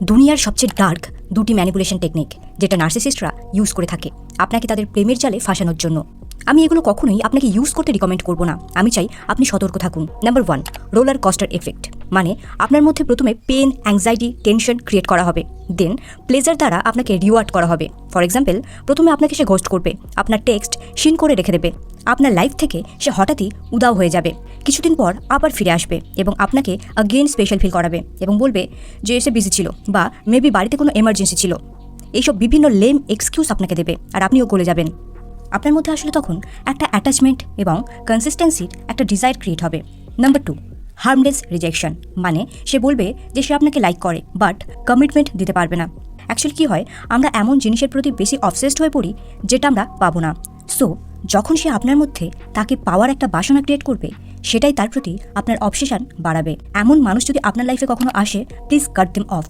দুনিয়ার সবচেয়ে ডার্ক দুটি ম্যানিপুলেশন টেকনিক যেটা নার্সিসিস্টরা ইউজ করে থাকে আপনাকে তাদের প্রেমের জালে ফাঁসানোর জন্য। আমি এগুলো কখনোই আপনাকে ইউজ করতে রিকমেন্ড করব না। আমি চাই আপনি সতর্ক থাকুন। Number 1, roller coaster effect. মানে আপনার মধ্যে প্রথমে পেন, অ্যাংজাইটি, টেনশন ক্রিয়েট করা হবে, দেন প্লেজার দ্বারা আপনাকে রিওয়ার্ড করা হবে। ফর এক্সাম্পল, প্রথমে আপনাকে সে ঘোস্ট করবে, আপনার টেক্সট সিন করে রেখে দেবে, আপনার লাইফ থেকে সে হঠাৎই উদাও হয়ে যাবে, কিছুদিন পর আবার ফিরে আসবে এবং আপনাকে অ্যাগেন স্পেশাল ফিল করাবে এবং বলবে যে সে বিজি ছিল বা মেবি বাড়িতে কোনো এমার্জেন্সি ছিল। এইসব বিভিন্ন লেম এক্সকিউজ আপনাকে দেবে আর আপনিও গলে যাবেন। আপনার মধ্যে আসলে তখন একটা অ্যাটাচমেন্ট এবং কনসিস্টেন্সির একটা ডিজায়ার ক্রিয়েট হবে। Number 2, harmless rejection. মানে সে বলবে যে সে আপনাকে লাইক করে বাট কমিটমেন্ট দিতে পারবে না। অ্যাকচুয়ালি কী হয়, আমরা এমন জিনিসের প্রতি বেশি অবসেসড হয়ে পড়ি যেটা আমরা পাবো না। সো যখন সে আপনার মধ্যে তাকে পাওয়ার একটা বাসনা ক্রিয়েট করবে, সেটাই তার প্রতি আপনার অবসেশন বাড়াবে। এমন মানুষ যদি আপনার লাইফে কখনো আসে, প্লিজ কাট দেম অফ।